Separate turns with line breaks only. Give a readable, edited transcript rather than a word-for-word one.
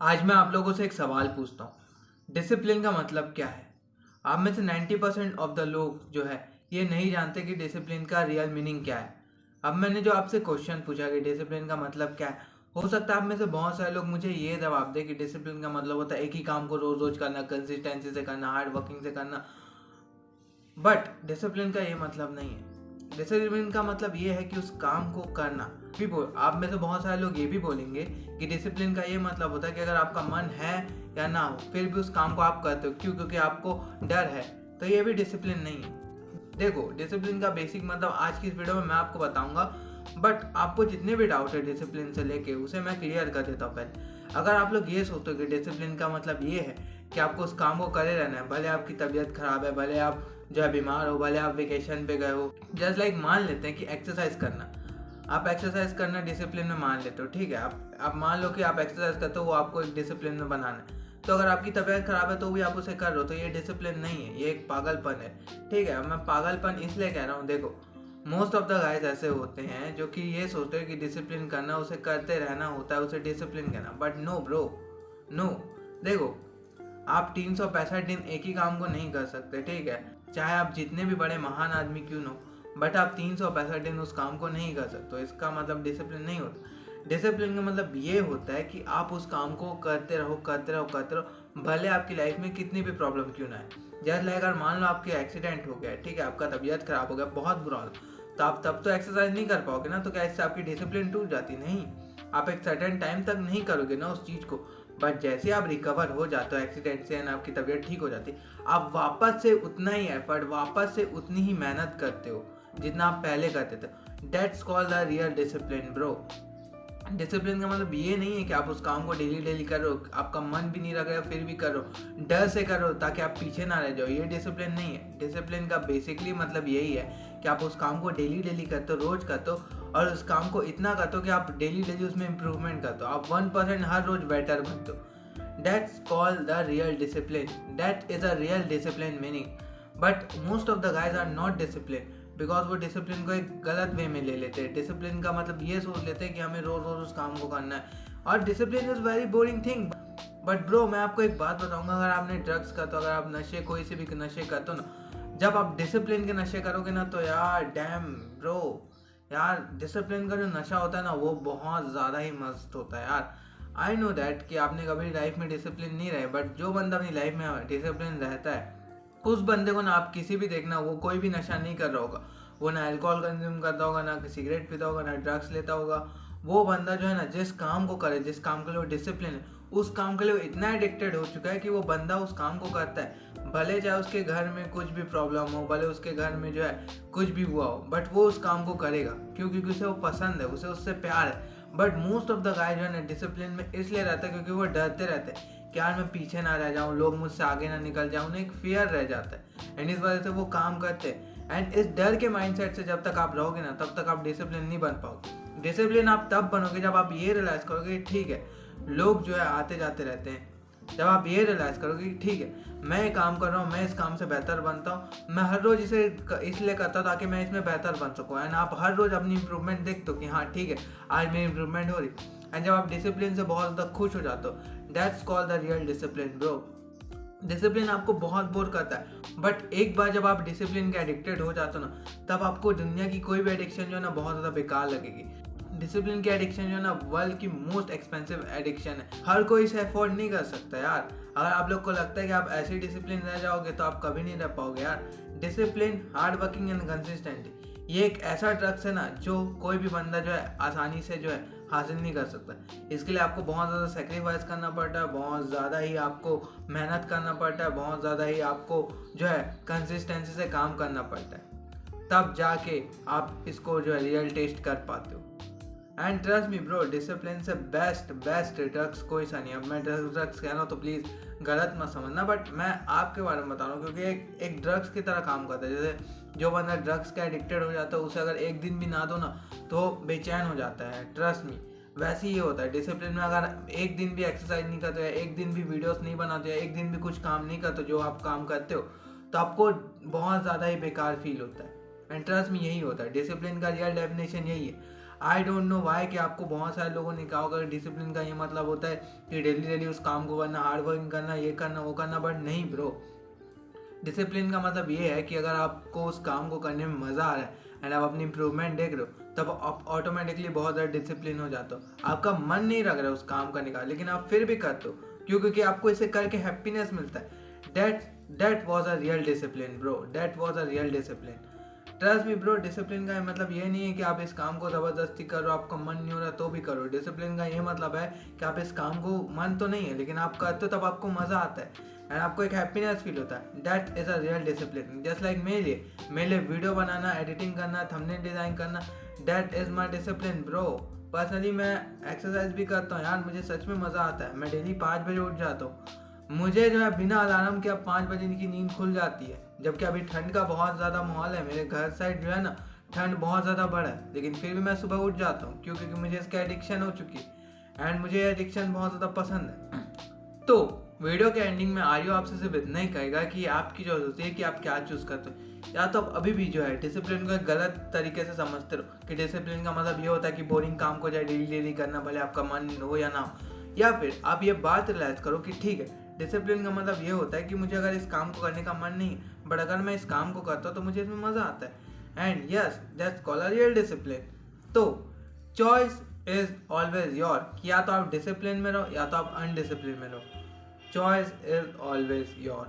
आज मैं आप लोगों से एक सवाल पूछता हूँ। डिसिप्लिन का मतलब क्या है? आप में से 90% ऑफ द लोग जो है ये नहीं जानते कि डिसिप्लिन का रियल मीनिंग क्या है। अब मैंने जो आपसे क्वेश्चन पूछा कि डिसिप्लिन का मतलब क्या है, हो सकता है आप में से बहुत सारे लोग मुझे ये जवाब दें कि डिसिप्लिन का मतलब होता है एक ही काम को रोज रोज करना, कंसिस्टेंसी से करना, हार्ड वर्किंग से करना। बट डिसिप्लिन का ये मतलब नहीं है। डिसिप्लिन का मतलब ये है कि उस काम को करना। भी बोल आप में से बहुत सारे लोग ये भी बोलेंगे कि डिसिप्लिन का ये मतलब होता है कि अगर आपका मन है या ना हो फिर भी उस काम को आप करते हो। क्यों? क्योंकि आपको डर है। तो ये भी डिसिप्लिन नहीं है। देखो, डिसिप्लिन का बेसिक मतलब आज की इस वीडियो में मैं आपको बताऊंगा। बट आपको जितने भी डाउट है डिसिप्लिन से लेके उसे मैं क्लियर कर देता हूँ पहले। अगर आप लोग ये सोचते हो कि डिसिप्लिन का मतलब ये है कि आपको उस काम को करे रहना है, भले आपकी तबीयत खराब है, भले आप जो है बीमार हो, भले आप वेकेशन पे गए हो। जस्ट लाइक मान लेते हैं कि एक्सरसाइज करना, आप एक्सरसाइज करना डिसिप्लिन में मान लेते हो। ठीक है, आप मान लो कि आप एक्सरसाइज करते हो, वो आपको एक डिसिप्लिन में बनाना है। तो अगर आपकी तबीयत खराब है तो भी आप उसे कर रहे हो, तो ये डिसिप्लिन नहीं है, ये एक पागलपन है। ठीक है, मैं पागलपन इसलिए कह रहा हूँ। देखो, मोस्ट ऑफ द गाइज ऐसे होते हैं जो कि ये सोचते हैं कि डिसिप्लिन करना उसे करते रहना होता है, उसे डिसिप्लिन कहना। But no bro, no. देखो, आप 365 दिन एक ही काम को नहीं कर सकते। ठीक है, चाहे आप जितने भी बड़े महान आदमी क्यों न हो, बट आप 365 दिन उस काम को नहीं कर सकते। इसका मतलब डिसिप्लिन नहीं होता। डिसिप्लिन का मतलब ये होता है कि आप उस काम को करते रहो, करते रहो, करते रहो, भले आपकी लाइफ में कितनी भी प्रॉब्लम क्यों ना है। जैसे लाइक अगर मान लो आपके एक्सीडेंट हो गया, ठीक है, आपका तबीयत खराब हो गया, बहुत बुरा हो, तो आप तब तो एक्सरसाइज नहीं कर पाओगे ना। तो क्या इससे आपकी डिसिप्लिन टूट जाती? नहीं, आप एक सर्टेन टाइम तक नहीं करोगे ना उस चीज़ को। बट जैसे आप रिकवर हो जाते हो एक्सीडेंट से एंड आपकी तबीयत ठीक हो जाती है, आप वापस से उतना ही एफर्ट, वापस से उतनी ही मेहनत करते हो जितना आप पहले करते थे। That's called the real discipline bro. Discipline का मतलब ये नहीं है कि आप उस काम को डेली डेली करो, आपका मन भी नहीं लग रहा है फिर भी करो, डर से करो ताकि आप पीछे ना रह जाओ। ये डिसिप्लिन नहीं है। डिसिप्लिन का बेसिकली मतलब यही है कि आप उस काम को डेली डेली करते हो, रोज करते हो, और उस काम को इतना करते हो कि आप डेली डेली उसमें इंप्रूवमेंट करते हो, आप 1% हर रोज बेटर बनते हो। That's called the real discipline. That is a real discipline meaning. But most of the guys are not discipline because वो डिसिप्लिन को एक गलत वे में ले लेते हैं। डिसिप्लिन का मतलब ये सोच लेते हैं कि हमें रोज रोज उस काम को करना है, और discipline is very boring thing. But bro, मैं आपको एक बात बताऊंगा, अगर आपने ड्रग्स का, तो अगर आप नशे, कोई से भी नशे करते हो ना, जब आप डिसिप्लिन के नशे करोगे ना, तो यार डैम ब्रो, यार डिसिप्लिन का जो नशा होता है ना वो बहुत ज़्यादा ही मस्त होता है यार। आई नो दैट कि आपने कभी लाइफ में डिसिप्लिन नहीं रहे, बट जो बंदा अपनी लाइफ में डिसिप्लिन रहता है उस बंदे को ना आप किसी भी देखना, वो कोई भी नशा नहीं कर रहा होगा, वो ना अल्कोहल कंज्यूम करता होगा, ना सिगरेट पीता होगा, ना ड्रग्स लेता होगा। वो बंदा जो है ना, जिस काम को करे, जिस काम के लिए वो डिसिप्लिन है, उस काम के लिए वो इतना एडिक्टेड हो चुका है कि वो बंदा उस काम को करता है, भले चाहे उसके घर में कुछ भी प्रॉब्लम हो, भले उसके घर में जो है कुछ भी हुआ हो, बट वो उस काम को करेगा। क्यों? क्योंकि उसे वो पसंद है, उसे उससे प्यार है। But most of the guy जो है ना डिसिप्लिन में इसलिए रहता है क्योंकि वो डरते रहते हैं कि यार मैं पीछे ना रह जाऊँ, लोग मुझसे आगे ना निकल जाऊँ, उन्हें एक फियर रह जाता है, एंड इस वजह से वो काम करते हैं। एंड इस डर के माइंडसेट से जब तक आप रहोगे ना, तब तक आप डिसिप्लिन नहीं बन पाओगे। डिसिप्लिन आप तब बनोगे जब आप ये रियलाइज करोगे ठीक है, लोग जो है आते जाते रहते हैं। जब आप ये रियलाइज करोगे कि ठीक है, मैं ये काम कर रहा हूँ, मैं इस काम से बेहतर बनता हूँ, मैं हर रोज इसे इसलिए करता हूँ ताकि मैं इसमें बेहतर बन सकूँ, एंड आप हर रोज अपनी इंप्रूवमेंट देखते हो कि हाँ ठीक है, आज मेरी इंप्रूवमेंट हो रही। एंड जब आप डिसिप्लिन से बहुत ज़्यादा खुश हो जाते हो, that's called the real discipline bro. Discipline आपको बहुत बोर करता है, बट एक बार जब आप डिसिप्लिन के एडिक्टेड हो जाते हो ना, तब आपको दुनिया की कोई भी एडिक्शन जो है ना बहुत ज़्यादा बेकार लगेगी। डिसिप्लिन की एडिक्शन जो है ना वर्ल्ड की मोस्ट एक्सपेंसिव एडिक्शन है, हर कोई इसे अफोर्ड नहीं कर सकता यार। अगर आप लोग को लगता है कि आप ऐसे डिसिप्लिन रह जाओगे तो आप कभी नहीं रह पाओगे यार। Discipline, hard working and consistent, ये एक ऐसा ड्रग्स है ना जो कोई भी बंदा जो है आसानी से जो है हासिल नहीं कर सकता। इसके लिए आपको बहुत ज़्यादा सेक्रीफाइस करना पड़ता है, बहुत ज़्यादा ही आपको मेहनत करना पड़ता है, बहुत ज़्यादा ही आपको जो है कंसिस्टेंसी से काम करना पड़ता है, तब जाके आप इसको जो है रियल टेस्ट कर पाते हो। And trust me bro, discipline से बेस्ट ड्रग्स कोई सा नहीं। अब मैं ड्रग्स कह रहा हूँ तो प्लीज़ गलत मत समझना, बट मैं आपके बारे में बता रहा हूँ क्योंकि एक ड्रग्स की तरह काम करता है। जैसे जो बंदा ड्रग्स का एडिक्टेड हो जाता है, उसे अगर एक दिन भी ना दो ना तो बेचैन हो जाता है, ट्रस्ट मी। वैसे ही होता है डिसिप्लिन में। अगर एक दिन भी एक्सरसाइज नहीं करते, या एक दिन भी वीडियोस नहीं बनाते, या एक दिन भी कुछ काम नहीं करते जो आप काम करते हो, तो आपको बहुत ज़्यादा ही बेकार फील होता है। एंड ट्रस्ट में यही होता है, डिसिप्लिन का रियल डेफिनेशन यही है। आई डोंट नो वाई कि आपको बहुत सारे लोगों ने कहा होगा डिसिप्लिन का ये मतलब होता है कि डेली डेली उस काम को करना, हार्ड वर्किंग करना, ये करना वो करना, बट नहीं ब्रो। डिसिप्लिन का मतलब ये है कि अगर आपको उस काम को करने में मज़ा आ रहा है एंड आप अपनी इंप्रूवमेंट देख रहे हो, तब आप ऑटोमेटिकली बहुत ज़्यादा डिसिप्लिन हो जाते हो। आपका मन नहीं लग रहा है उस काम करने का, लेकिन आप फिर भी करते हो, क्यों? क्योंकि आपको इसे करके हैप्पीनेस मिलता है। That was a real discipline bro, that was a real discipline. Trust me bro, discipline का मतलब ये नहीं है कि आप इस काम को ज़बरदस्ती करो, आपका मन नहीं हो रहा तो भी करो। डिसिप्लिन का ये मतलब है कि आप इस काम को, मन तो नहीं है लेकिन आप करते हो, तब आपको मज़ा आता है एंड आपको एक हैप्पीनेस फील होता है। That is a real discipline. Just like मेरे लिए वीडियो बनाना, एडिटिंग करना, थंबनेल डिज़ाइन करना, that is my discipline bro. Personally मैं एक्सरसाइज भी करता हूँ यार, मुझे सच में मज़ा आता है। मैं डेली 5 बजे उठ जाता हूँ। मुझे जो है बिना अलार्म के अब 5 बजे की नींद खुल जाती है, जबकि अभी ठंड का बहुत ज़्यादा माहौल है। मेरे घर साइड जो है ना, ठंड बहुत ज़्यादा बढ़ा है, लेकिन फिर भी मैं सुबह उठ जाता हूँ। क्यों? क्योंकि मुझे इसका एडिक्शन हो चुकी है एंड मुझे ये एडिक्शन बहुत ज़्यादा पसंद है। तो वीडियो के एंडिंग में आर्यो आपसे सिर्फ इतना ही कहेगा कि आपकी चॉइस होती है कि आप क्या चूज़ करते हो। या तो आप अभी भी जो है डिसिप्लिन को एक गलत तरीके से समझते रहो कि डिसिप्लिन का मतलब ये होता है कि बोरिंग काम को जाए डेली डेली करना, भले आपका मन हो या ना हो। या फिर आप ये बात रियलाइज करो कि ठीक है, डिसिप्लिन का मतलब ये होता है कि मुझे अगर इस काम को करने का मन नहीं है, बट अगर मैं इस काम को करता हूँ तो मुझे इसमें मज़ा आता है and yes, that's called a real discipline. तो चॉइस इज ऑलवेज योर, कि या तो आप डिसिप्लिन में रहो या तो आप अनडिसिप्लिन में रहो। Choice is always your.